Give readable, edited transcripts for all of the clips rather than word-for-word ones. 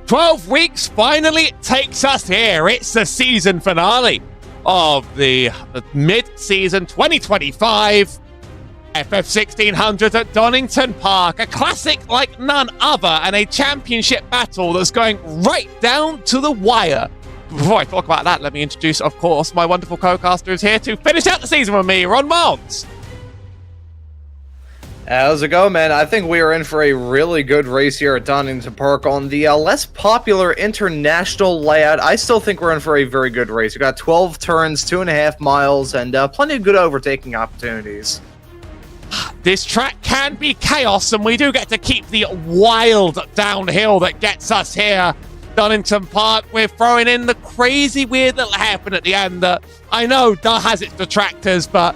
12 weeks finally takes us here. It's the season finale of the mid-season 2025 FF 1600 at Donington Park. A classic like none other, and a championship battle that's going right down to the wire. Before I talk about that, let me introduce, of course, my wonderful co-caster who's here to finish out the season with me, Ron Mons. How's it going, man? I think we are in for a really good race here at Donington Park on the less popular international layout. I still think we're in for a very good race. We've got 12 turns, 2.5 miles, and plenty of good overtaking opportunities. This track can be chaos, and we do get to keep the wild downhill that gets us here. Donington Park, we're throwing in the crazy weird little hairpin at the end that I know has its detractors, but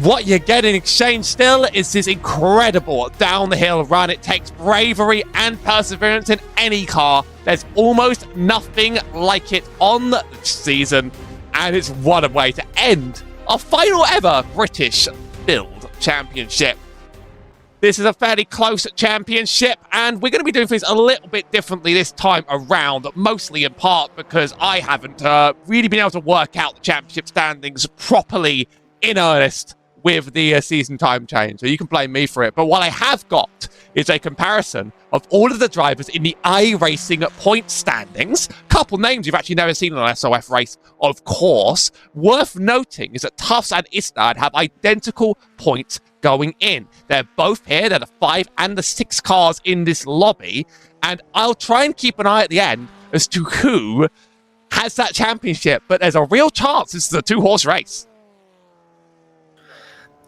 what you get in exchange still is this incredible down the hill run. It takes bravery and perseverance in any car. There's almost nothing like it on the season, and it's what a way to end our final ever British Build Championship. This is a fairly close championship, and we're going to be doing things a little bit differently this time around, mostly in part because I haven't really been able to work out the championship standings properly in earnest with the season time change, so you can blame me for it. But what I have got is a comparison of all of the drivers in the iRacing point standings. Couple names you've actually never seen in an SoF race, of course. Worth noting is that Tufts and Istad have identical points going in. They're both here. They're the 5 and the 6 cars in this lobby, and I'll try and keep an eye at the end as to who has that championship, but there's a real chance this is a 2-horse race.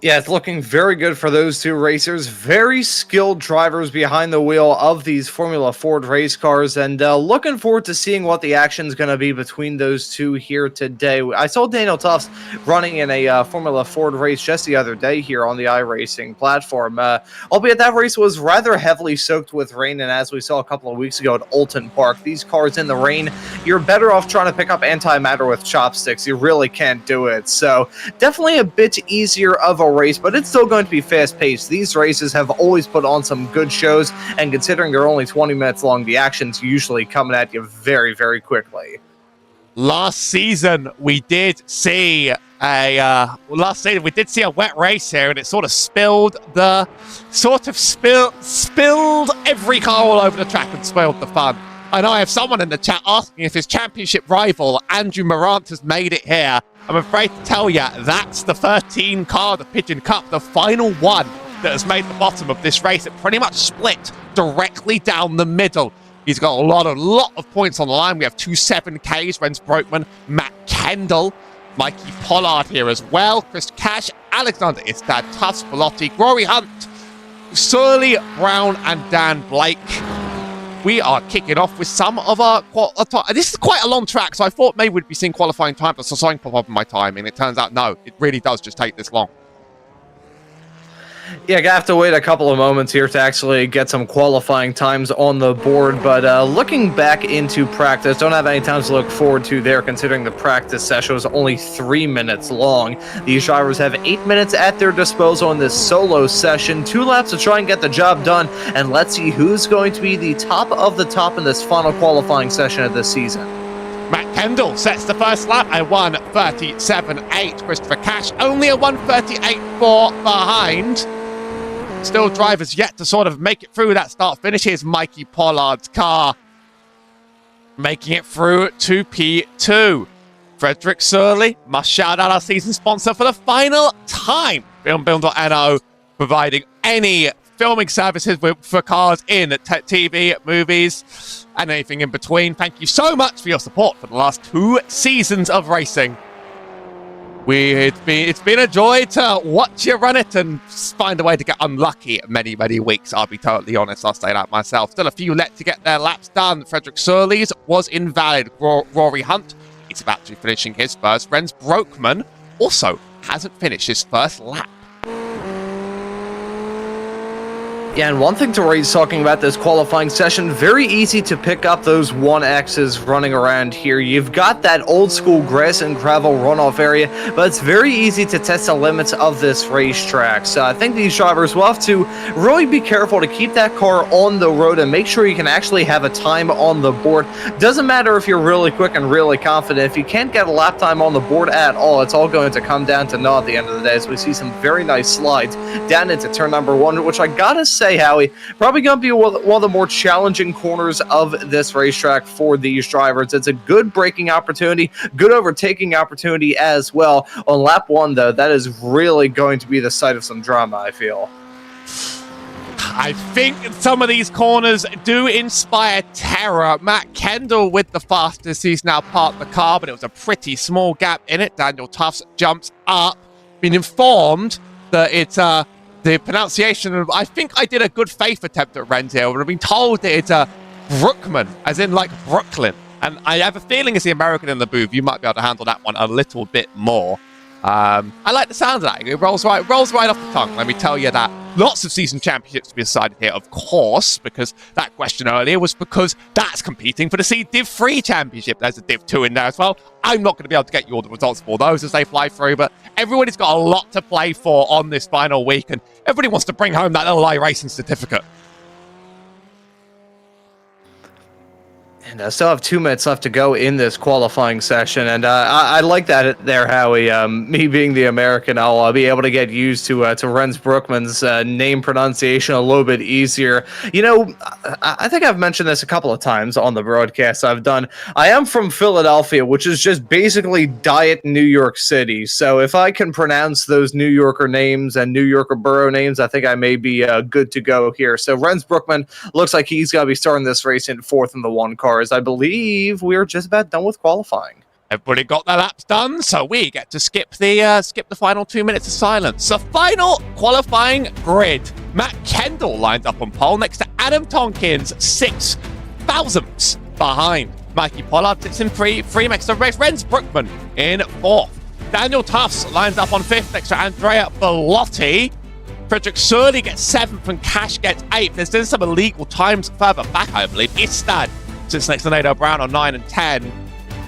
Yeah, it's looking very good for those two racers. Very skilled drivers behind the wheel of these Formula Ford race cars, and looking forward to seeing what the action's going to be between those two here today. I saw Daniel Tufts running in a Formula Ford race just the other day here on the iRacing platform, albeit that race was rather heavily soaked with rain, and as we saw a couple of weeks ago at Oulton Park, these cars in the rain, you're better off trying to pick up antimatter with chopsticks. You really can't do it. So definitely a bit easier of a race, but it's still going to be fast-paced. These races have always put on some good shows, and considering they're only 20 minutes long, the action's usually coming at you very, very quickly. Last season, we did see a wet race here, and it sort of spilled every car all over the track and spoiled the fun. I know I have someone in the chat asking if his championship rival, Andrew Morant, has made it here. I'm afraid to tell you, that's the 13 car, the Pigeon Cup, the final one that has made the bottom of this race. It pretty much split directly down the middle. He's got a lot of points on the line. We have 2 7Ks, Renz Broekman, Matt Kendall, Mikey Pollard here as well, Chris Cash, Alexander Istad, Tufts, Bellotti, Rory Hunt, Surly, Brown, and Dan Blake. We are kicking off with some of our... This is quite a long track, so I thought maybe we'd be seeing qualifying time, but something pop up in my time, and it turns out, no, it really does just take this long. Yeah, gonna have to wait a couple of moments here to actually get some qualifying times on the board, but looking back into practice, don't have any time to look forward to there, considering the practice session was only 3 minutes long. These drivers have 8 minutes at their disposal in this solo session, 2 laps to try and get the job done, and let's see who's going to be the top of the top in this final qualifying session of this season. Matt Kendall sets the first lap at 1:37.8. Christopher Cash only a 1:38.4 behind. Still drivers yet to sort of make it through that start-finish. Here's Mikey Pollard's car making it through to P2. Frederick Surly must shout out our season sponsor for the final time. FILMBIL.NO, providing any filming services for cars in TV, movies, and anything in between. Thank you so much for your support for the last 2 seasons of racing. It's been a joy to watch you run it and find a way to get unlucky many, many weeks. I'll be totally honest, I'll say that myself. Still a few left to get their laps done. Frederick Surly's was invalid. Rory Hunt is about to be finishing his first. Renz Broekman also hasn't finished his first lap. Yeah, and one thing to raise talking about this qualifying session, very easy to pick up those 1Xs running around here. You've got that old school grass and gravel runoff area, but it's very easy to test the limits of this racetrack. So I think these drivers will have to really be careful to keep that car on the road and make sure you can actually have a time on the board. Doesn't matter if you're really quick and really confident. If you can't get a lap time on the board at all, it's all going to come down to naught at the end of the day. As we see some very nice slides down into turn number 1, which I gotta say, Howie, probably going to be one of the more challenging corners of this racetrack for these drivers. It's a good braking opportunity, good overtaking opportunity as well. On lap 1, though, that is really going to be the site of some drama, I feel. I think some of these corners do inspire terror. Matt Kendall with the fastest. He's now parked the car, but it was a pretty small gap in it. Daniel Tufts jumps up, being informed that it's the pronunciation of, I think I did a good faith attempt at Renzel, but I've been told that it's Brookman, as in like Brooklyn. And I have a feeling as the American in the booth, you might be able to handle that one a little bit more. I like the sound of that. It rolls right off the tongue, let me tell you that. Lots of season championships to be decided here, of course, because that question earlier was because that's competing for the Seed Div 3 championship. There's a Div 2 in there as well. I'm not going to be able to get you all the results for those as they fly through, but everybody's got a lot to play for on this final week, and everybody wants to bring home that little iRacing certificate. And I still have 2 minutes left to go in this qualifying session, and I like that there, Howie. Me being the American, I'll be able to get used to Renz Brookman's name pronunciation a little bit easier. You know, I think I've mentioned this a couple of times on the broadcast I've done. I am from Philadelphia, which is just basically diet New York City. So if I can pronounce those New Yorker names and New Yorker borough names, I think I may be good to go here. So Renz Brookman looks like he's going to be starting this race in 4th in the 1 car. I believe we're just about done with qualifying. Everybody got their laps done, so we get to skip the final 2 minutes of silence. The final qualifying grid. Matt Kendall lines up on pole next to Adam Tonkins, 6 thousandths behind. Mikey Pollard sits in 3 next to Renz Brookman in 4th. Daniel Tufts lines up on 5th next to Andrea Bellotti. Frederick Surley gets 7th and Cash gets 8th. There's been some illegal times further back, I believe. Istad sits next to Nato Brown on 9 and 10.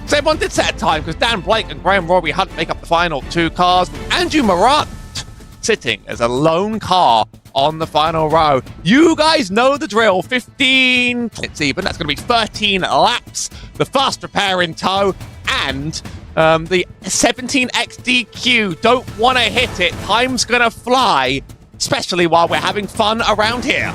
So everyone did set a time because Dan Blake and Graham Rory Hunt make up the final 2 cars. Andrew Morant sitting as a lone car on the final row. You guys know the drill. 15 minutes even. That's going to be 13 laps. The fast repair in tow and the 17X DQ. Don't want to hit it. Time's going to fly, especially while we're having fun around here.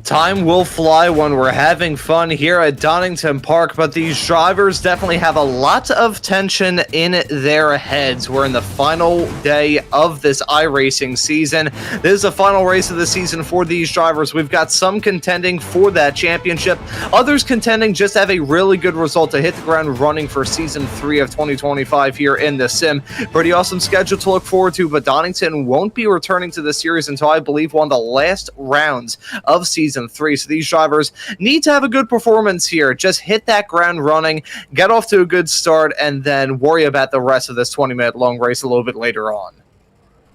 Time will fly when we're having fun here at Donington Park, but these drivers definitely have a lot of tension in their heads. We're in the final day of this iRacing season. This is the final race of the season for these drivers. We've got some contending for that championship, others contending just to have a really good result to hit the ground running for season 3 of 2025 here in the sim. Pretty awesome schedule to look forward to, but Donington won't be returning to the series until I believe one of the last rounds of season 3. So these drivers need to have a good performance here. Just hit that ground running, get off to a good start, and then worry about the rest of this 20-minute long race a little bit later on.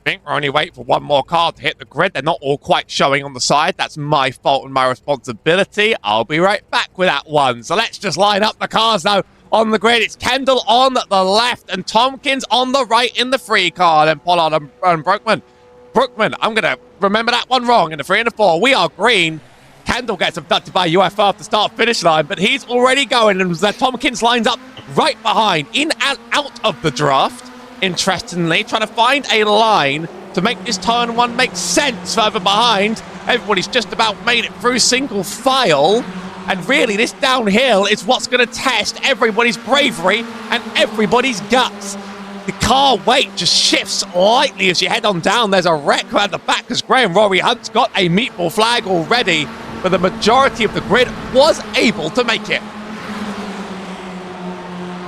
I think we're only waiting for one more car to hit the grid. They're not all quite showing on the side. That's my fault and my responsibility. I'll be right back with that one. So let's just line up the cars now on the grid. It's Kendall on the left and Tompkins on the right in the 3 car. Then Pollard and Brookman. Brookman, I'm going to remember that one wrong in the 3 and the 4. We are green. Kendall gets abducted by UFR at the start-finish line, but he's already going, and Tompkins lines up right behind, in and out of the draft, interestingly, trying to find a line to make this turn 1 make sense further behind. Everybody's just about made it through single file, and really, this downhill is what's going to test everybody's bravery and everybody's guts. The car weight just shifts slightly as you head on down. There's a wreck around the back because Graham Rory Hunt's got a meatball flag already, but the majority of the grid was able to make it.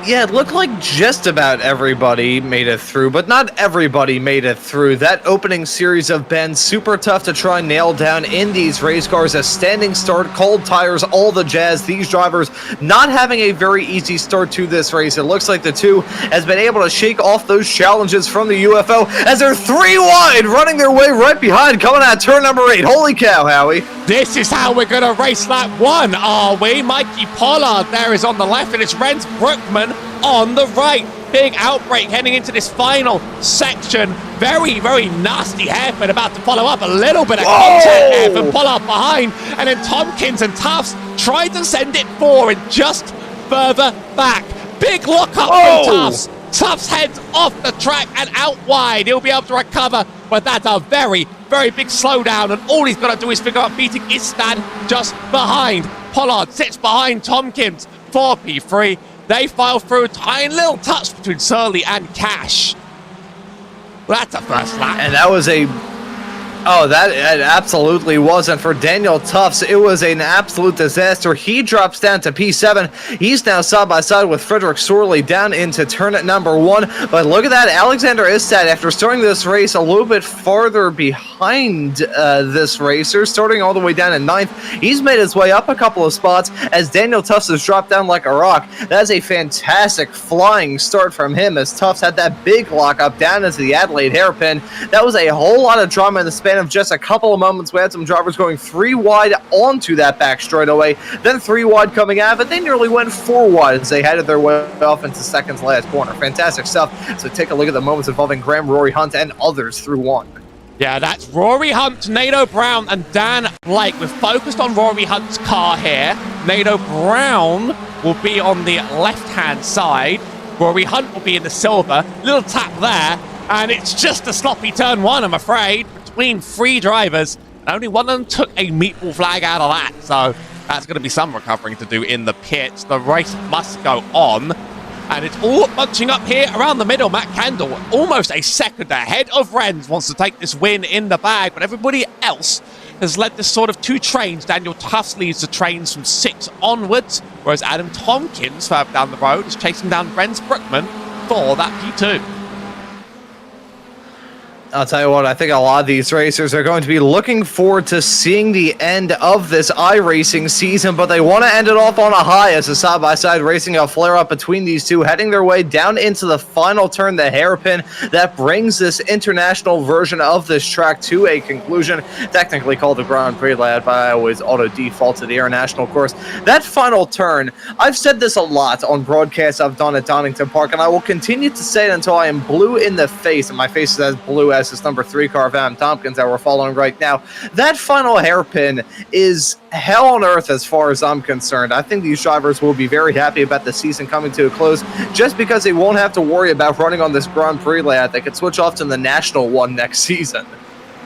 Yeah, it looked like just about everybody made it through, but not everybody made it through. That opening series of bends, super tough to try and nail down in these race cars. A standing start, cold tires, all the jazz. These drivers not having a very easy start to this race. It looks like the two has been able to shake off those challenges from the UFO as they're 3 wide, running their way right behind, coming out turn number 8. Holy cow, Howie. This is how we're going to race lap 1, are we? Mikey Pollard there is on the left, and it's Renz Brookman on the right. Big outbreak heading into this final section. Very, very nasty hairpin about to follow up. A little bit of contact there from Pollard behind. And then Tompkins and Tufts tried to send it forward, just further back. Big lockup from Tufts. Tufts heads off the track and out wide. He'll be able to recover, but that's a very, very big slowdown. And all he's got to do is figure out beating Istad just behind. Pollard sits behind Tompkins for P3. They file through, tiny little touch between Surly and Cash. Well, that's a first lap. And that was a... Oh, that it absolutely wasn't. For Daniel Tufts, it was an absolute disaster. He drops down to P7. He's now side by side with Frederick Sorley down into turn number 1. But look at that, Alexander Istad, after starting this race a little bit farther behind this racer, starting all the way down in 9th, he's made his way up a couple of spots as Daniel Tufts has dropped down like a rock. That's a fantastic flying start from him as Tufts had that big lockup down into the Adelaide hairpin. That was a whole lot of drama in the span of just a couple of moments. We had some drivers going 3 wide onto that back straightaway, then 3 wide coming out, but they nearly went 4 wide as they headed their way off into second's last corner. Fantastic stuff. So take a look at the moments involving Graham, Rory Hunt, and others through 1. Yeah, that's Rory Hunt, Nato Brown, and Dan Blake. We're focused on Rory Hunt's car here. Nato Brown will be on the left-hand side. Rory Hunt will be in the silver. Little tap there, and it's just a sloppy turn 1, I'm afraid, between 3 drivers. Only one of them took a meatball flag out of that, so that's going to be some recovering to do in the pits. The race must go on, and it's all bunching up here around the middle. Matt Kendall, almost a second ahead of Renz, wants to take this win in the bag, but everybody else has led this sort of 2 trains. Daniel Tufts leads the trains from 6 onwards, whereas Adam Tompkins, further down the road, is chasing down Renz Brookman for that P2. I'll tell you what, I think a lot of these racers are going to be looking forward to seeing the end of this iRacing season, but they want to end it off on a high as a side-by-side racing a flare-up between these two, heading their way down into the final turn, the hairpin, that brings this international version of this track to a conclusion. Technically called the Grand Prix, lad, but I always auto-default to the international course. That final turn, I've said this a lot on broadcasts I've done at Donington Park, and I will continue to say it until I am blue in the face, and my face is as blue as this number 3 car of Adam Tompkins that we're following right now. That final hairpin is hell on earth as far as I'm concerned. I think these drivers will be very happy about the season coming to a close just because they won't have to worry about running on this Grand Prix layout. They could switch off to the national one next season.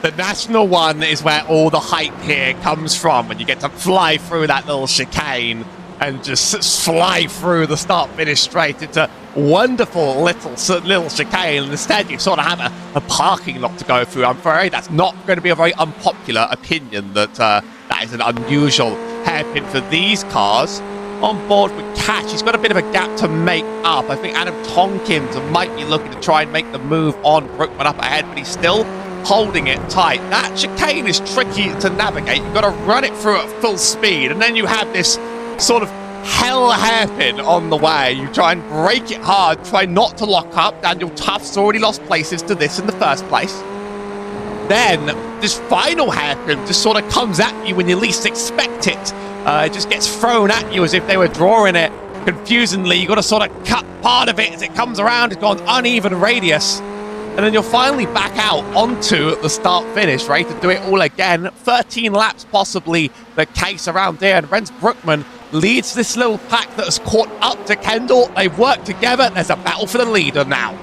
The national one is where all the hype here comes from, and you get to fly through that little chicane and just fly through the start-finish straight into wonderful little chicane. And instead, you sort of have a parking lot to go through. I'm afraid that's not going to be a very unpopular opinion that that is an unusual hairpin for these cars. On board with Cash, he's got a bit of a gap to make up. I think Adam Tompkins might be looking to try and make the move on Brookman up ahead, but he's still holding it tight. That chicane is tricky to navigate. You've got to run it through at full speed, and then you have this sort of hell hairpin on the way. You try and brake it hard, try not to lock up. Daniel Tufts already lost places to this in the first place. Then this final hairpin just sort of comes at you when you least expect it. It just gets thrown at you as if they were drawing it confusingly. You've got to sort of cut part of it as it comes around. It's got an uneven radius. And then you'll finally back out onto the start-finish, ready to do it all again. 13 laps possibly the case around there. And Renz Brookman leads this little pack that has caught up to Kendall. They've worked together. There's a battle for the leader now.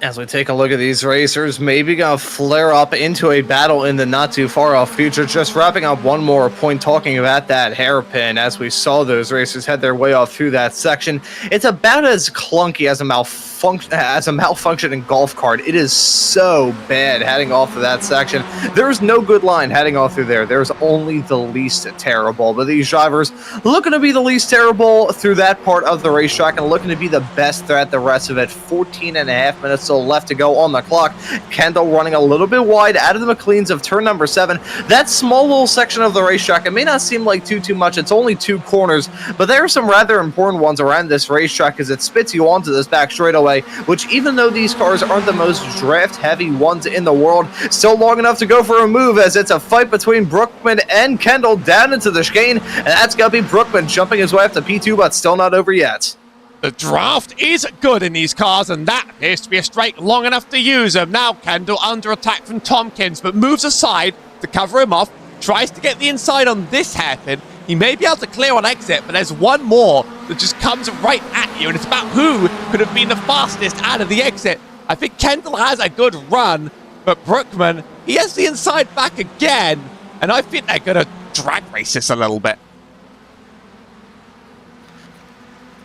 As we take a look at these racers, maybe going to flare up into a battle in the not too far off future. Just wrapping up one more point talking about that hairpin. As we saw those racers head their way off through that section, it's about as clunky as a malfunction malfunctioning golf cart. It is so bad heading off of that section. There's no good line heading off through there. There's only the least terrible. But these drivers looking to be the least terrible through that part of the racetrack and looking to be the best throughout the rest of it. 14 and a half minutes still left to go on the clock. Kendall running a little bit wide out of the McLeans of turn number 7. That small little section of the racetrack, it may not seem like too much. It's only 2 corners, but there are some rather important ones around this racetrack as it spits you onto this back straightaway, which even though these cars aren't the most draft heavy ones in the world, still long enough to go for a move as it's a fight between Brookman and Kendall down into the chicane, and that's going to be Brookman jumping his way up to P2, but still not over yet. The draft is good in these cars, and that appears to be a straight long enough to use them. Now Kendall under attack from Tompkins, but moves aside to cover him off, tries to get the inside on this hairpin. He may be able to clear on exit, but there's one more that just comes right at you, and it's about who could have been the fastest out of the exit. I think Kendall has a good run, but Brookman, he has the inside back again, and I think they're going to drag race this a little bit.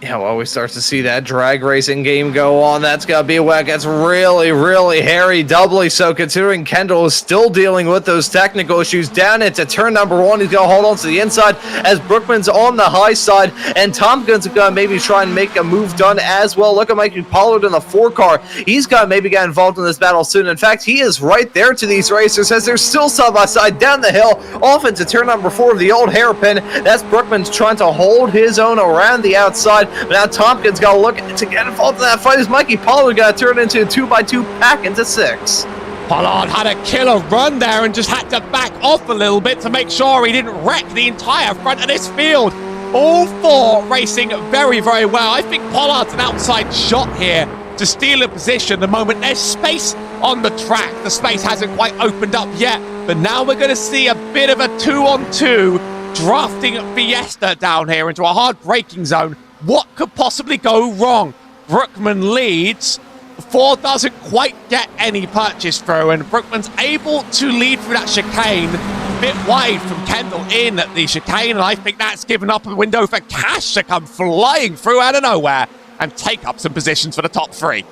Yeah, well, we start to see that drag racing game go on. That's going to be what gets really hairy, doubly so considering Kendall is still dealing with those technical issues. Down into turn number 1, he's going to hold on to the inside as Brookman's on the high side, and Tompkins is going to maybe try and make a move done as well. Look at Mikey Pollard in the 4 car. He's going to maybe get involved in this battle soon. In fact, he is right there to these racers as they're still side by side down the hill, off into turn number 4 of the old hairpin. That's Brookman's trying to hold his own around the outside. But now Tompkins got to look to get involved in that fight as Mikey Pollard got to turn into a 2x2 pack into 6. Pollard had a killer run there and just had to back off a little bit to make sure he didn't wreck the entire front of this field. All 4 racing very well. I think Pollard's an outside shot here to steal a position the moment there's space on the track. The space hasn't quite opened up yet, but now we're going to see a bit of a 2-on-2 drafting Fiesta down here into a hard braking zone. What could possibly go wrong? Brookman leads. 4 doesn't quite get any purchase through, and Brookman's able to lead through that chicane a bit wide from Kendall in the chicane, and I think that's given up a window for Cash to come flying through out of nowhere and take up some positions for the top 3.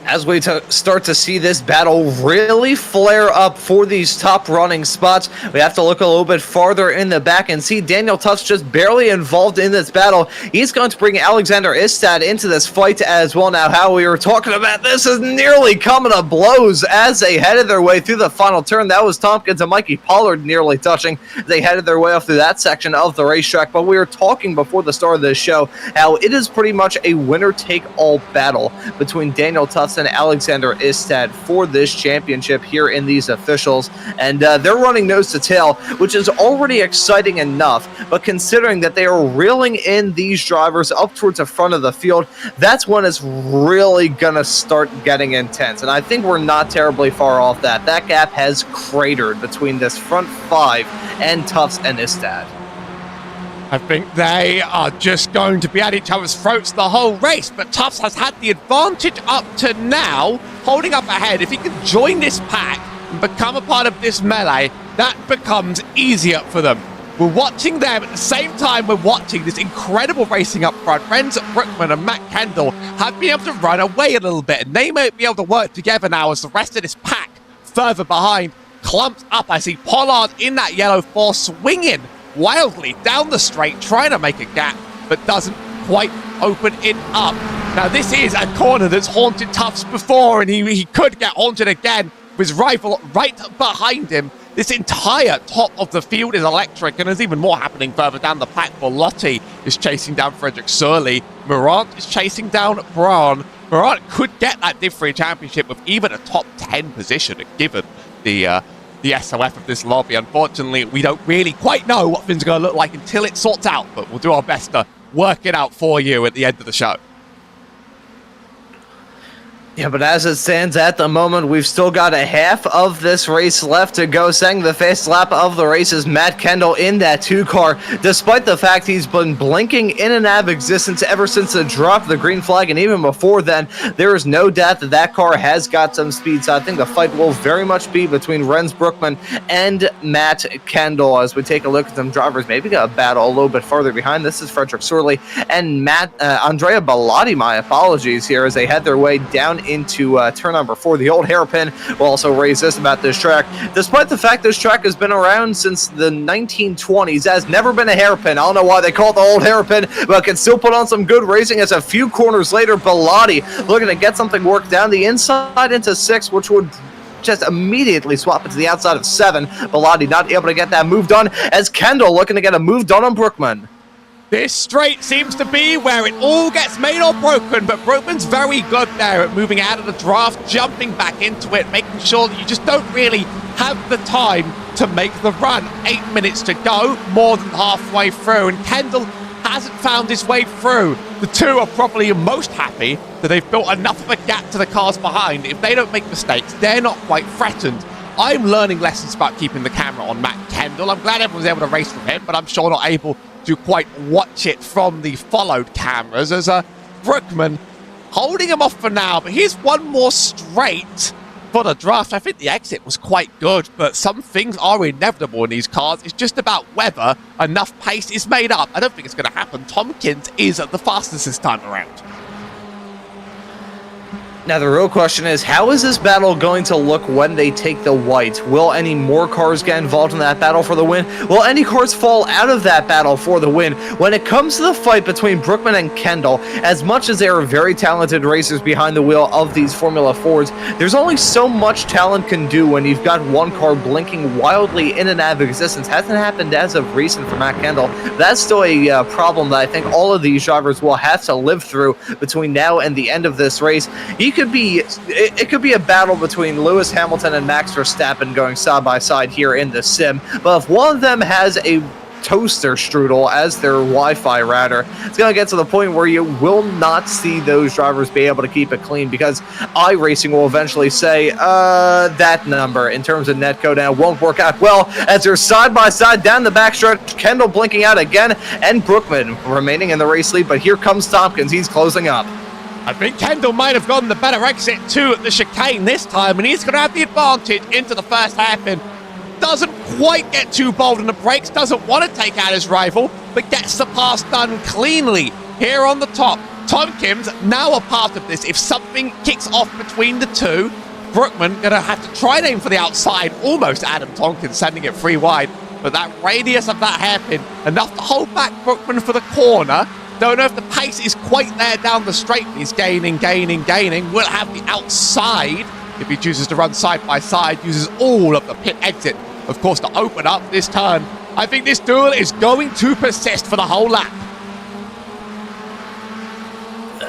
As we start to see this battle really flare up for these top running spots, we have to look a little bit farther in the back and see Daniel Tufts just barely involved in this battle. He's going to bring Alexander Istad into this fight as well. Now, how we were talking about this is nearly coming to blows as they headed their way through the final turn. That was Tompkins and Mikey Pollard nearly touching. They headed their way off through that section of the racetrack, but we were talking before the start of this show how it is pretty much a winner-take-all battle between Daniel Tufts and Alexander Istad for this championship here in these officials, and they're running nose to tail, which is already exciting enough, but considering that they are reeling in these drivers up towards the front of the field, that's when it's really gonna start getting intense, and I think we're not terribly far off that. That gap has cratered between this front 5 and Tufts and Istad. I think they are just going to be at each other's throats the whole race, but Tufts has had the advantage up to now, holding up ahead. If he can join this pack and become a part of this melee, that becomes easier for them. We're watching them at the same time we're watching this incredible racing up front. Renz Brookman and Matt Kendall have been able to run away a little bit, and they may be able to work together now as the rest of this pack further behind clumps up. I see Pollard in that yellow 4 swinging wildly down the straight, trying to make a gap, but doesn't quite open it up. Now, this is a corner that's haunted Tufts before, and he could get haunted again with his rival right behind him. This entire top of the field is electric, and there's even more happening further down the pack. Lotti is chasing down Frederick Surley. Morant is chasing down Braun. Morant could get that Div 3 championship with even a top 10 position, given the SOF of this lobby. Unfortunately, we don't really quite know what things are going to look like until it sorts out, but we'll do our best to work it out for you at the end of the show. Yeah, but as it stands at the moment, we've still got a half of this race left to go. Setting the fast lap of the race is Matt Kendall in that 2 car, despite the fact he's been blinking in and out of existence ever since the drop of the green flag, and even before then, there is no doubt that that car has got some speed. So I think the fight will very much be between Renz Brookman and Matt Kendall. As we take a look at them drivers, maybe got a battle a little bit farther behind. This is Frederick Sorley and Andrea Bellotti, my apologies here, as they head their way down into turn number 4. The old hairpin. Will also raise this about this track. Despite the fact this track has been around since the 1920s, has never been a hairpin. I don't know why they call it the old hairpin, but can still put on some good racing. As a few corners later, Bellotti looking to get something worked down the inside into 6, which would just immediately swap it to the outside of 7. Bellotti not able to get that move done, as Kendall looking to get a move done on Brookman. This straight seems to be where it all gets made or broken, but Brookman's very good there at moving out of the draft, jumping back into it, making sure that you just don't really have the time to make the run. 8 minutes to go, more than halfway through, and Kendall hasn't found his way through. The 2 are probably most happy that they've built enough of a gap to the cars behind. If they don't make mistakes, they're not quite threatened. I'm learning lessons about keeping the camera on Matt Kendall. I'm glad everyone's able to race from him, but I'm sure not able to quite watch it from the followed cameras, as Brookman holding him off for now. But here's one more straight for the draft. I think the exit was quite good, but some things are inevitable in these cars. It's just about whether enough pace is made up. I don't think it's going to happen. Tompkins is the fastest this time around. Now the real question is, how is this battle going to look when they take the white? Will any more cars get involved in that battle for the win? Will any cars fall out of that battle for the win? When it comes to the fight between Brookman and Kendall, as much as they are very talented racers behind the wheel of these Formula Fords, there's only so much talent can do when you've got one car blinking wildly in and out of existence. Hasn't happened as of recent for Matt Kendall. That's still a problem that I think all of these drivers will have to live through between now and the end of this race. It could be a battle between Lewis Hamilton and Max Verstappen going side by side here in the sim, but if one of them has a toaster strudel as their Wi-Fi router, it's going to get to the point where you will not see those drivers be able to keep it clean, because iRacing will eventually say that number in terms of netcode, and it won't work out well as they're side by side down the backstretch. Kendall blinking out again, and Brookman remaining in the race lead, but here comes Tompkins. He's closing up. I think Kendall might have gotten the better exit to the chicane this time, and he's going to have the advantage into the first hairpin. Doesn't quite get too bold on the brakes, doesn't want to take out his rival, but gets the pass done cleanly here on the top. Tompkins now a part of this. If something kicks off between the 2, Brookman going to have to try and aim for the outside, almost Adam Tompkins sending it free wide, but that radius of that hairpin, enough to hold back Brookman for the corner. Don't know if the pace is quite there down the straight. He's gaining. Will have the outside if he chooses to run side by side. Uses all of the pit exit, of course, to open up this turn. I think this duel is going to persist for the whole lap.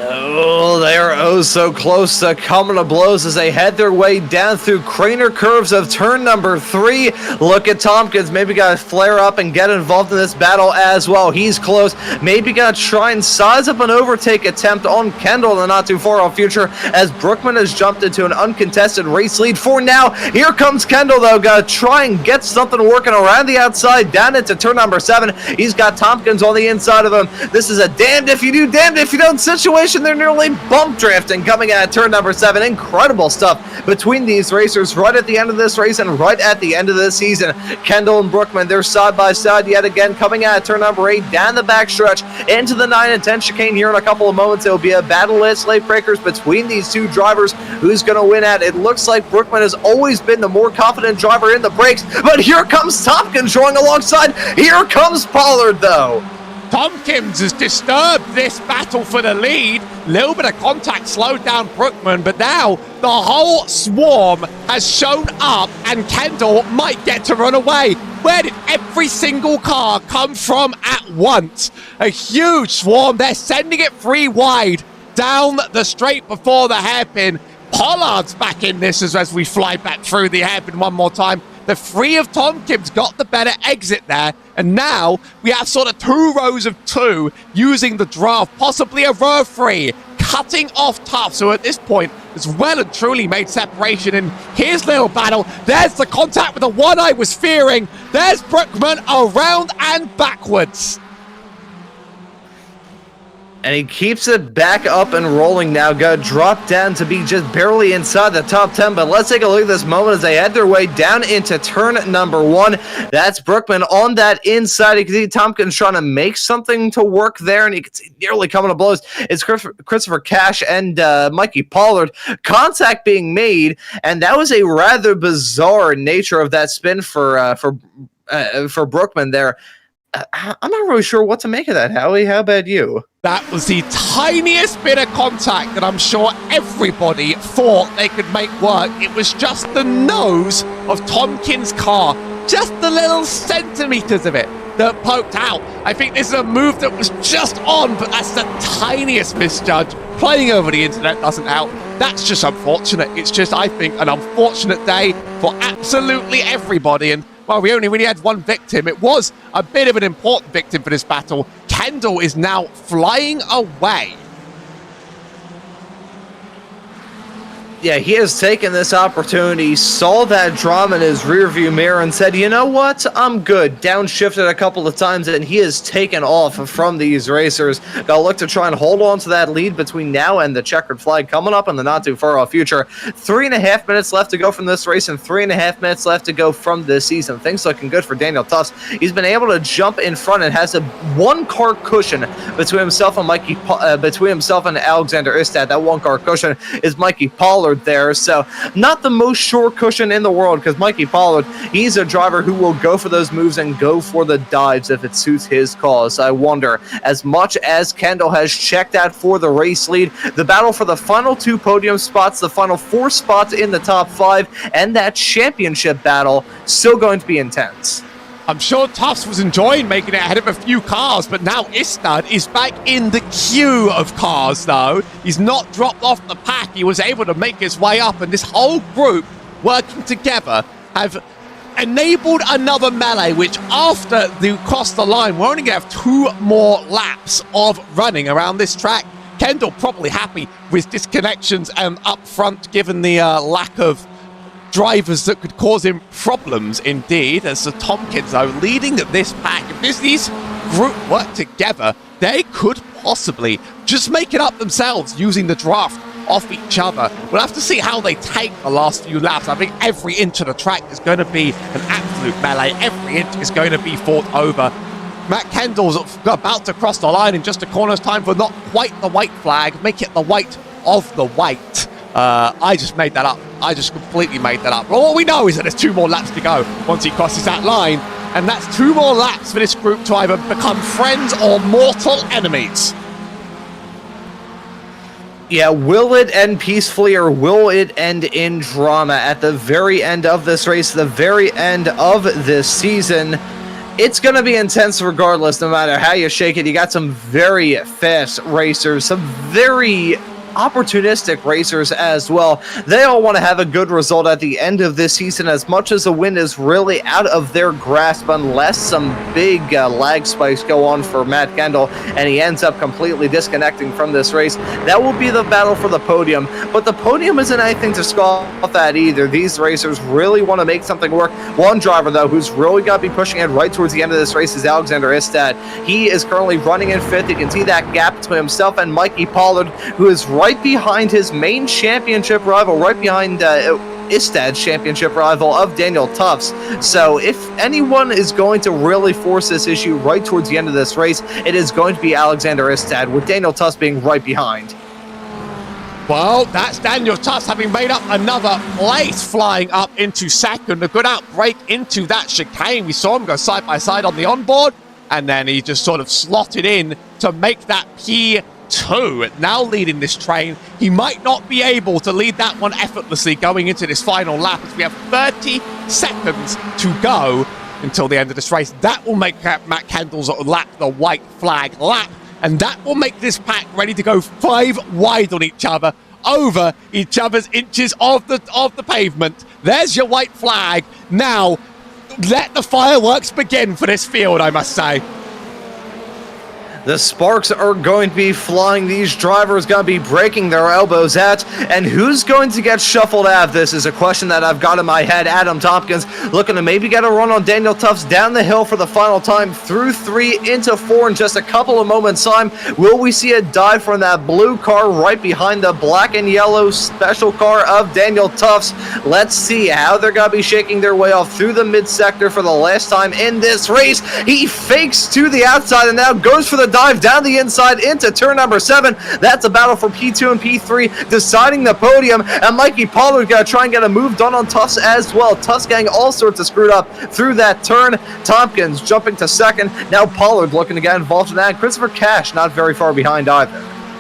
Oh, they are oh so close to coming to blows as they head their way down through craner curves of turn number 3. Look at Tompkins, maybe got to flare up and get involved in this battle as well. He's close, maybe going to try and size up an overtake attempt on Kendall in the not too far off future, as Brookman has jumped into an uncontested race lead for now. Here comes Kendall though, got to try and get something working around the outside down into turn number 7. He's got Tompkins on the inside of him. This is a damned if you do, damned if you don't situation. They're nearly bump drifting coming out of turn number 7. Incredible stuff between these racers right at the end of this race and right at the end of this season. Kendall and Brookman, they're side by side yet again, coming out of turn number 8 down the backstretch into the 9 and 10 chicane. Here in a couple of moments, it'll be a battle at late breakers between these 2 drivers. Who's going to win at? It looks like Brookman has always been the more confident driver in the brakes, but here comes Tompkins drawing alongside. Here comes Pollard though. Tompkins has disturbed this battle for the lead. Little bit of contact slowed down Brookman, but now the whole swarm has shown up and Kendall might get to run away. Where did every single car come from at once? A huge swarm. They're sending it free wide down the straight before the hairpin. Pollard's back in this as we fly back through the hairpin one more time. The 3 of Tompkins got the better exit there, and now we have sort of 2 rows of 2 using the draft, possibly a row of 3. cutting off Tufts, who at this point has well and truly made separation in his little battle. There's the contact with the one I was fearing. There's Brookman around and backwards. And he keeps it back up and rolling now. Got dropped down to be just barely inside the top 10. But let's take a look at this moment as they head their way down into turn number 1. That's Brookman on that inside. You can see Tompkins trying to make something to work there. And you can see nearly coming to blows. It's Christopher Cash and Mikey Pollard. Contact being made. And that was a rather bizarre nature of that spin for Brookman there. I'm not really sure what to make of that, Howie. How about you? That was the tiniest bit of contact that I'm sure everybody thought they could make work. It was just the nose of Tompkins' car, just the little centimeters of it that poked out. I think this is a move that was just on, but that's the tiniest misjudge. Playing over the internet doesn't help. That's just unfortunate. It's just, I think, an unfortunate day for absolutely everybody. And well, we only really had one victim. It was a bit of an important victim for this battle. Kendall is now flying away. Yeah, he has taken this opportunity, saw that drama in his rearview mirror, and said, you know what, I'm good. Downshifted a couple of times, and he has taken off from these racers. Got to look to try and hold on to that lead between now and the checkered flag coming up in the not-too-far-off future. 3.5 minutes left to go from this race, and 3.5 minutes left to go from this season. Things looking good for Daniel Tufts. He's been able to jump in front and has a one-car cushion between himself and Alexander Istad. That one-car cushion is Mikey Pollard there, so not the most sure cushion in the world, because Mikey Pollard, he's a driver who will go for those moves and go for the dives if it suits his cause. I wonder, as much as Kendall has checked out for the race lead, the battle for the final 2 podium spots, the final 4 spots in the top 5, and that championship battle still going to be intense. I'm sure Tufts was enjoying making it ahead of a few cars, but now Istad is back in the queue of cars, though. He's not dropped off the pack. He was able to make his way up, and this whole group working together have enabled another melee, which after they cross the line, we're only going to have 2 more laps of running around this track. Kendall probably happy with disconnections and up front, given the lack of drivers that could cause him problems indeed, as the Tompkins though leading this pack. If these group work together, they could possibly just make it up themselves using the draft off each other. We'll have to see how they take the last few laps. I think every inch of the track is going to be an absolute melee. Every inch is going to be fought over. Matt Kendall's about to cross the line in just a corner's time for not quite the white flag. Make it the white of the white. I just made that up. I just completely made that up. But all we know is that there's 2 more laps to go once he crosses that line. And that's 2 more laps for this group to either become friends or mortal enemies. Yeah, will it end peacefully or will it end in drama at the very end of this race, the very end of this season? It's going to be intense regardless, no matter how you shake it. You got some very fast racers, some very opportunistic racers as well. They all want to have a good result at the end of this season, as much as the win is really out of their grasp, unless some big lag spikes go on for Matt Kendall and he ends up completely disconnecting from this race. That will be the battle for the podium, but the podium isn't anything to scoff at either. These racers really want to make something work. One driver though who's really got to be pushing it right towards the end of this race is Alexander Istad. He is currently running in 5th. You can see that gap between himself and Mikey Pollard, who is right behind his main championship rival, right behind Istad's championship rival of Daniel Tufts. So if anyone is going to really force this issue right towards the end of this race, it is going to be Alexander Istad, with Daniel Tufts being right behind. Well, that's Daniel Tufts having made up another place, flying up into 2nd. A good outbreak into that chicane. We saw him go side by side on the onboard, and then he just sort of slotted in to make that P2. Now leading this train. He might not be able to lead that one effortlessly going into this final lap, as we have 30 seconds to go until the end of this race. That will make Matt Kendall's lap the white flag lap, and that will make this pack ready to go 5 wide on each other, over each other's inches of the pavement. There's your white flag. Now let the fireworks begin for this field, I must say. The sparks are going to be flying. These drivers going to be breaking their elbows at. And who's going to get shuffled out of this is a question that I've got in my head. Adam Tompkins looking to maybe get a run on Daniel Tufts down the hill for the final time through 3 into 4 in just a couple of moments' time. Will we see a dive from that blue car right behind the black and yellow special car of Daniel Tufts? Let's see how they're going to be shaking their way off through the mid-sector for the last time in this race. He fakes to the outside and now goes for the dive down the inside into turn number 7. That's a battle for P2 and P3, deciding the podium, and Mikey Pollard got to try and get a move done on Tufts as well. Tufts getting all sorts of screwed up through that turn. Tompkins jumping to second. Now Pollard looking to get involved in that. Christopher Cash not very far behind either.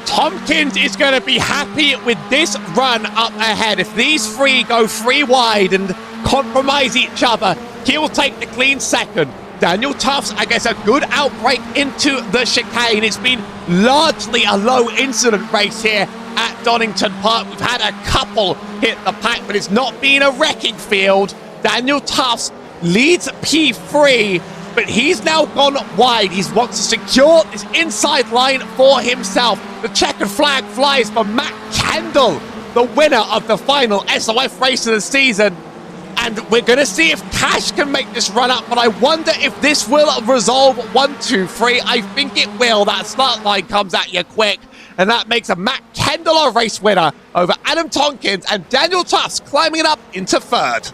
Tompkins is going to be happy with this run up ahead. If these three go 3 wide and compromise each other, he'll take the clean second. Daniel Tufts, I guess, a good outbreak into the chicane. It's been largely a low-incident race here at Donington Park. We've had a couple hit the pack, but it's not been a wrecking field. Daniel Tufts leads P3, but he's now gone wide. He wants to secure this inside line for himself. The checkered flag flies for Matt Kendall, the winner of the final SoF race of the season. And we're going to see if Cash can make this run up, but I wonder if this will resolve 1, 2, 3. I think it will. That start line comes at you quick, and that makes a Matt Kendall a race winner over Adam Tompkins, and Daniel Tufts climbing it up into 3rd.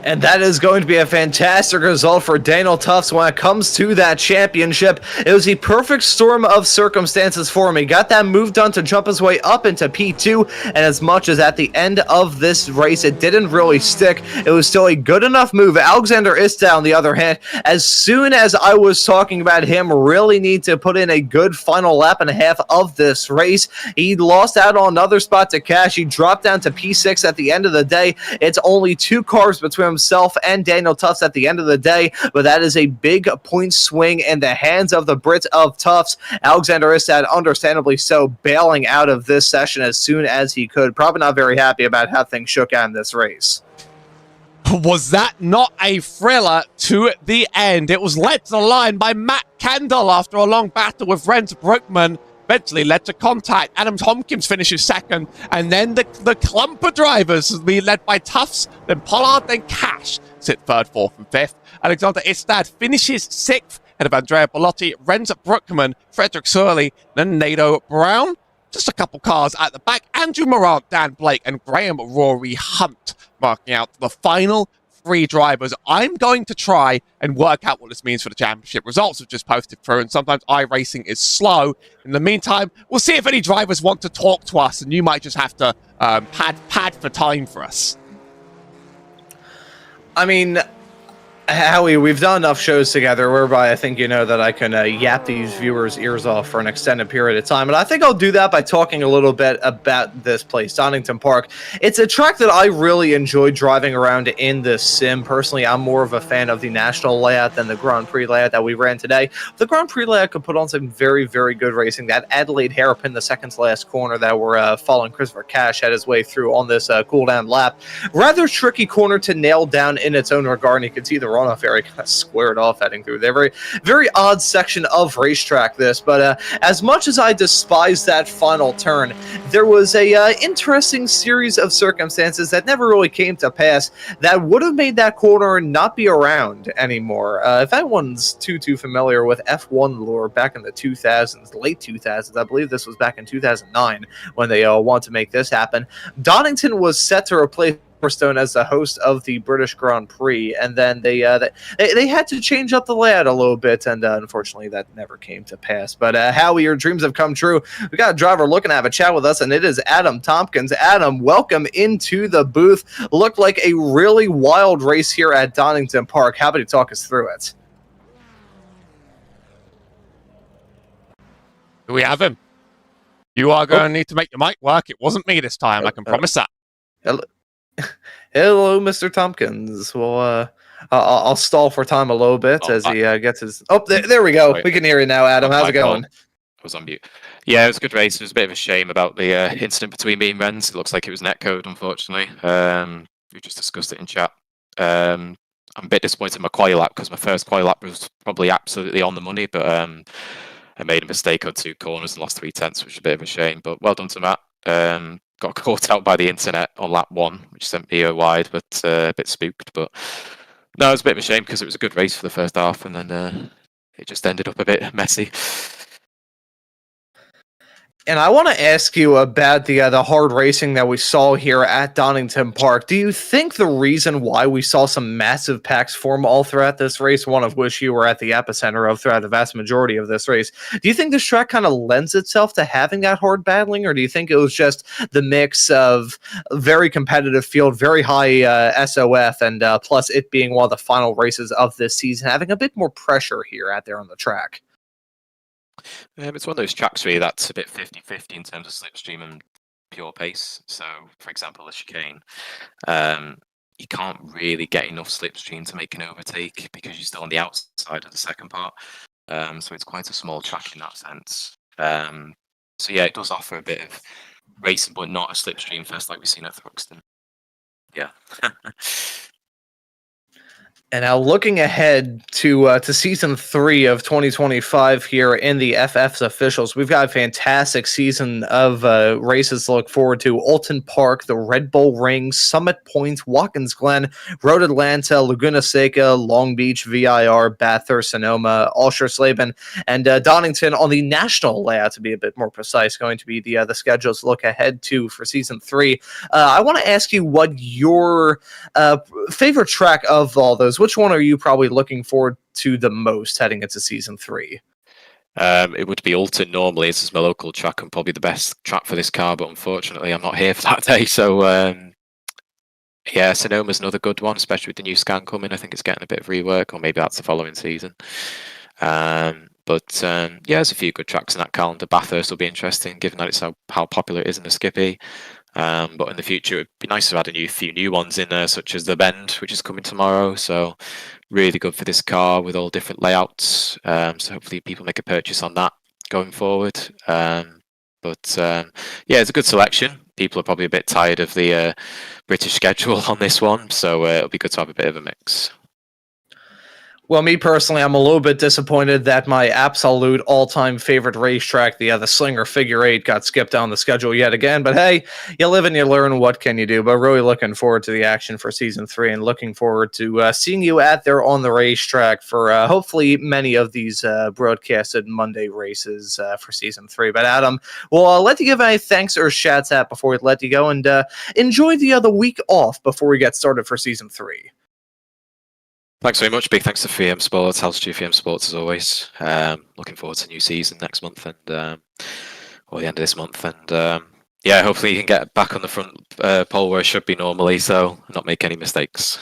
And that is going to be a fantastic result for Daniel Tufts when it comes to that championship. It was the perfect storm of circumstances for him. He got that move done to jump his way up into P2, and as much as at the end of this race it didn't really stick, it was still a good enough move. Alexander Ista, on the other hand, as soon as I was talking about him really need to put in a good final lap and a half of this race, he lost out on another spot to Cash. He dropped down to P6 at the end of the day. It's only 2 cars between himself and Daniel Tufts at the end of the day, but that is a big point swing in the hands of the Brits of Tufts. Alexander Istad, understandably so, bailing out of this session as soon as he could. Probably not very happy about how things shook out in this race. Was that not a thriller to the end? It was led to the line by Matt Kendall after a long battle with Renz Brookman. Eventually led to contact. Adam Tompkins finishes 2nd, and then the clump of drivers will be led by Tufts, then Pollard, then Cash sit 3rd, 4th, and 5th. Alexander Istad finishes 6th, ahead of Andrea Bellotti, Renz Brookman, Frederick Surley, then Nato Brown. Just a couple cars at the back. Andrew Morant, Dan Blake, and Graham Rory Hunt marking out the final 3 drivers. I'm going to try and work out what this means for the championship. Results have just posted through, and sometimes iRacing is slow. In the meantime, we'll see if any drivers want to talk to us, and you might just have to pad for time for us. I mean, Howie, we've done enough shows together whereby I think you know that I can yap these viewers' ears off for an extended period of time. And I think I'll do that by talking a little bit about this place, Donington Park. It's a track that I really enjoy driving around in this sim. Personally, I'm more of a fan of the national layout than the Grand Prix layout that we ran today. The Grand Prix layout could put on some very, very good racing. That Adelaide hairpin, the second to last corner that we're following Christopher Cash had his way through on this cool-down lap. Rather tricky corner to nail down in its own regard, and you can see the runoff area kind of squared off heading through there. Very, very odd section of racetrack this, but as much as I despise that final turn, there was a interesting series of circumstances that never really came to pass that would have made that corner not be around anymore. If anyone's too familiar with F1 lore back in the 2000s, late 2000s, I believe this was back in 2009 when they wanted to make this happen, Donington was set to replace Silverstone as the host of the British Grand Prix, and then they had to change up the layout a little bit, and unfortunately that never came to pass. But Howie, your dreams have come true. We got a driver looking to have a chat with us, and it is Adam Tompkins. Adam, welcome into the booth. Looked like a really wild race here at Donington Park. How about you talk us through it? Do we have him? You are going to need to make your mic work. It wasn't me this time, I can promise that. Hello, Mr. Tompkins. Well, I'll stall for time a little bit as he gets his... Oh, there we go. Wait. We can hear you now, Adam. How's it going? I was on mute. Yeah, it was a good race. It was a bit of a shame about the incident between me and Renz. It looks like it was netcode, unfortunately. We just discussed it in chat. I'm a bit disappointed in my quali lap because my first quali lap was probably absolutely on the money, but I made a mistake on 2 corners and lost 3/10, which is a bit of a shame. But well done to Matt. Got caught out by the internet on lap 1, which sent me a wide, but a bit spooked. But no, it was a bit of a shame because it was a good race for the first half, and then it just ended up a bit messy. And I want to ask you about the hard racing that we saw here at Donington Park. Do you think the reason why we saw some massive packs form all throughout this race, one of which you were at the epicenter of throughout the vast majority of this race, do you think this track kind of lends itself to having that hard battling, or do you think it was just the mix of a very competitive field, very high SOF, and plus it being one of the final races of this season, having a bit more pressure here out there on the track? It's one of those tracks really that's a bit 50-50 in terms of slipstream and pure pace. So, for example, the chicane, you can't really get enough slipstream to make an overtake because you're still on the outside of the second part. So it's quite a small track in that sense. So yeah, it does offer a bit of racing, but not a slipstream fest like we've seen at Thruxton. Yeah. And now looking ahead to season 3 of 2025 here in the FF's officials, we've got a fantastic season of races to look forward to. Alton Park, the Red Bull Ring, Summit Point, Watkins Glen, Road Atlanta, Laguna Seca, Long Beach, VIR, Bathurst, Sonoma, Alsher, Slaben, and Donington on the national layout, to be a bit more precise, going to be the schedules to look ahead to for season 3. I want to ask you what your favorite track of all those. Which one are you probably looking forward to the most heading into season 3? It would be Alton normally. This is my local track and probably the best track for this car, but unfortunately I'm not here for that day. So yeah, Sonoma's another good one, especially with the new scan coming. I think it's getting a bit of rework, or maybe that's the following season. But yeah, there's a few good tracks in that calendar. Bathurst will be interesting, given that it's how popular it is in the Skippy. But in the future, it'd be nice to add a few new ones in there, such as the Bend, which is coming tomorrow. So really good for this car with all different layouts. So hopefully people make a purchase on that going forward. Yeah, it's a good selection. People are probably a bit tired of the British schedule on this one, so it'll be good to have a bit of a mix. Well, me personally, I'm a little bit disappointed that my absolute all-time favorite racetrack, the Slinger Figure 8, got skipped down the schedule yet again. But hey, you live and you learn. What can you do? But really looking forward to the action for season 3, and looking forward to seeing you out there on the racetrack for hopefully many of these broadcasted Monday races for season 3. But Adam, we'll let you give any thanks or shouts out before we let you go, and enjoy the other week off before we get started for season 3. Thanks very much. Big thanks to FM Sports, House GFM Sports as always. Looking forward to a new season next month and or the end of this month. And yeah, hopefully you can get back on the front pole where it should be normally, so not make any mistakes.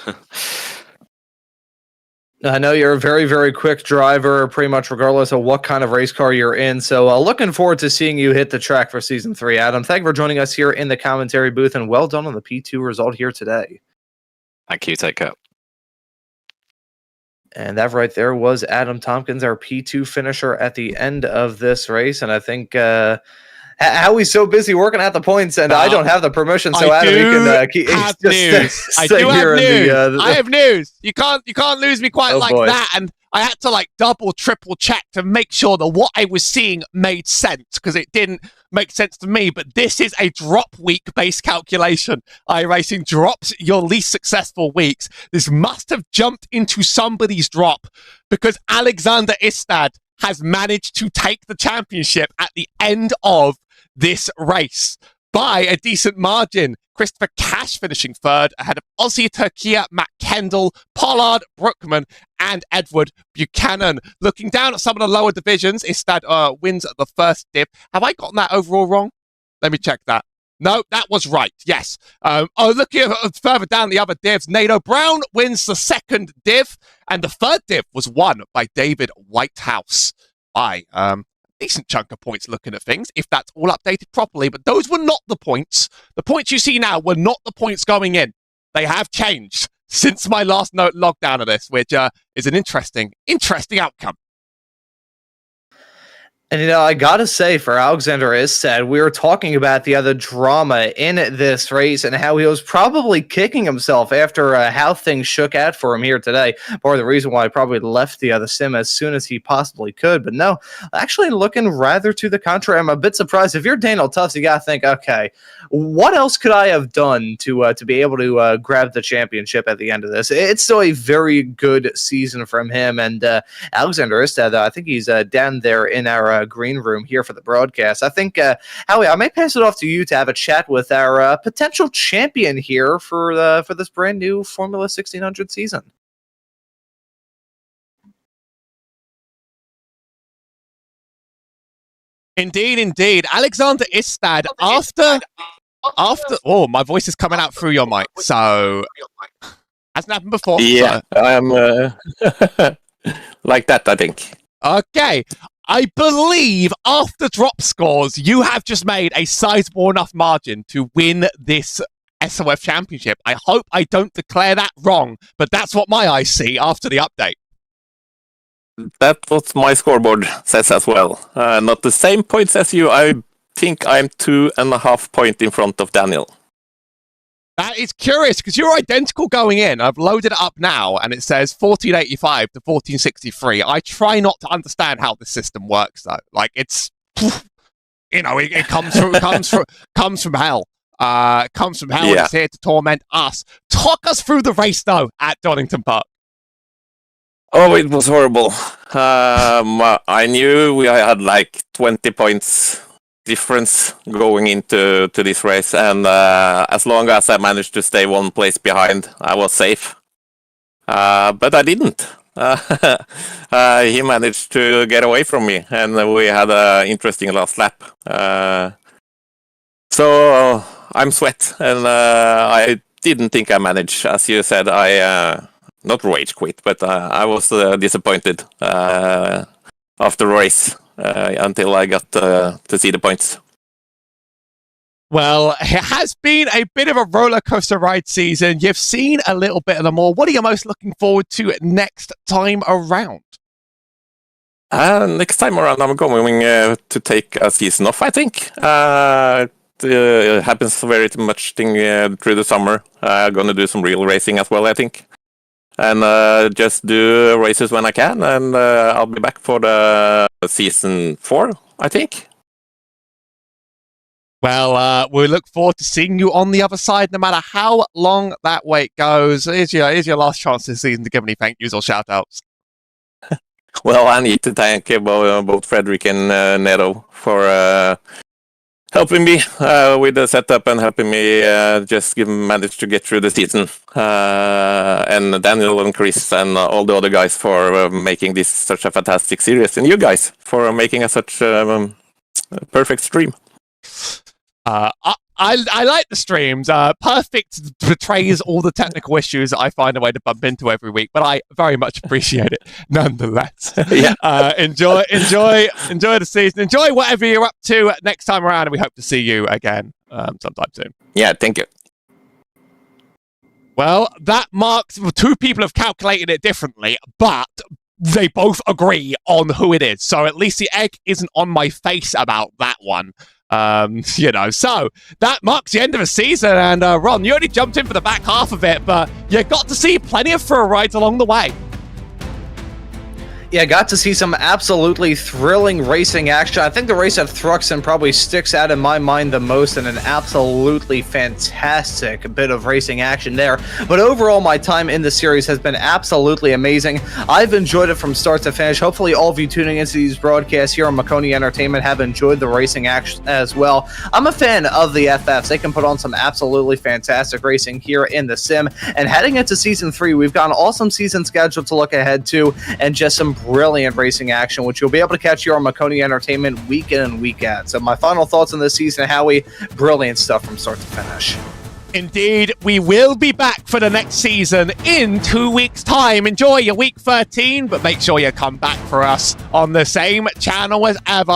I know you're a very, very quick driver, pretty much regardless of what kind of race car you're in. So looking forward to seeing you hit the track for season 3. Adam, thank you for joining us here in the commentary booth, and well done on the P2 result here today. Thank you. Take care. And that right there was Adam Tompkins, our P2 finisher at the end of this race. And I think Howie's so busy working at the points, and I don't have the permission, so Adam, you can have news. I do have news. I have news. You can't lose me quite like that. And I had to double, triple check to make sure that what I was seeing made sense, because it didn't make sense to me. But this is a drop week based calculation. iRacing drops your least successful weeks. This must have jumped into somebody's drop, because Alexander Istad has managed to take the championship at the end of this race by a decent margin. Christopher Cash finishing third ahead of Aussie Turkia, Matt Kendall, Pollard, Brookman, and Edward Buchanan. Looking down at some of the lower divisions, Istad wins the first div. Have I gotten that overall wrong? Let me check that. No, that was right. Yes. Looking further down the other divs, Nato Brown wins the second div, and the third div was won by David Whitehouse by decent chunk of points looking at things, if that's all updated properly. But those were not the points. The points you see now were not the points going in. They have changed since my last logdown of this, which is an interesting outcome. And, I gotta say, for Alexander Istad, we were talking about the other drama in this race and how he was probably kicking himself after how things shook out for him here today. Part of the reason why he probably left the other sim as soon as he possibly could. But no, actually looking rather to the contrary. I'm a bit surprised. If you're Daniel Tufts, you gotta think, okay, what else could I have done to be able to grab the championship at the end of this? It's still a very good season from him. And Alexander Istad, I think he's down there in our green room here for the broadcast. I think, Howie, I might pass it off to you to have a chat with our potential champion here for this brand new Formula 1600 season. Indeed. Alexander Istad, after oh, my voice is coming out through your mic, so hasn't happened before. Yeah, so. I'm like that, I think. Okay. I believe after drop scores, you have just made a sizable enough margin to win this SoF championship. I hope I don't declare that wrong, but that's what my eyes see after the update. That's what my scoreboard says as well. Not the same points as you. I think I'm 2.5 points in front of Daniel. That is curious because you're identical going in. I've loaded it up now and it says 1485 to 1463. I try not to understand how the system works though. Like it's, it comes from comes from hell. Comes from hell. Yeah. It's here to torment us. Talk us through the race though at Donington Park. Oh, it was horrible. I knew we had like 20 points difference going into this race, and as long as I managed to stay one place behind, I was safe. But I didn't. He managed to get away from me, and we had an interesting last lap. So I'm sweat, and I didn't think I managed. As you said, I not rage quit, but I was disappointed after the race. Until I got to see the points. Well, it has been a bit of a roller coaster ride season. You've seen a little bit of them all. What are you most looking forward to next time around? Next time around, I'm going to take a season off, I think. It happens very much through the summer. I'm going to do some real racing as well, I think. And just do races when I can, and I'll be back for the season 4, I think. Well, we look forward to seeing you on the other side, no matter how long that wait goes. Here's your last chance this season to give any thank yous or shout outs. Well, I need to thank both Frederick and Neto for helping me with the setup and helping me just manage to get through the season. And Daniel and Chris and all the other guys for making this such a fantastic series. And you guys for making such a perfect stream. I like the streams. Perfect betrays all the technical issues that I find a way to bump into every week, but I very much appreciate it nonetheless. Yeah. Enjoy the season. Enjoy whatever you're up to next time around, and we hope to see you again sometime soon. Yeah, thank you. Well, that marks two people have calculated it differently, but they both agree on who it is. So at least the egg isn't on my face about that one. So that marks the end of the season. And Ron, you only jumped in for the back half of it, but you got to see plenty of thrill rides along the way. Yeah, got to see some absolutely thrilling racing action. I think the race at Thruxton probably sticks out in my mind the most, and an absolutely fantastic bit of racing action there. But overall, my time in the series has been absolutely amazing. I've enjoyed it from start to finish. Hopefully all of you tuning into these broadcasts here on Maconi Entertainment have enjoyed the racing action as well. I'm a fan of the FFs. They can put on some absolutely fantastic racing here in the sim. And heading into Season 3, we've got an awesome season schedule to look ahead to, and just some brilliant racing action, which you'll be able to catch here on Maconi Entertainment week in and week out. So my final thoughts on this season, Howie, brilliant stuff from start to finish. Indeed, we will be back for the next season in 2 weeks' time. Enjoy your week 13, but make sure you come back for us on the same channel as ever.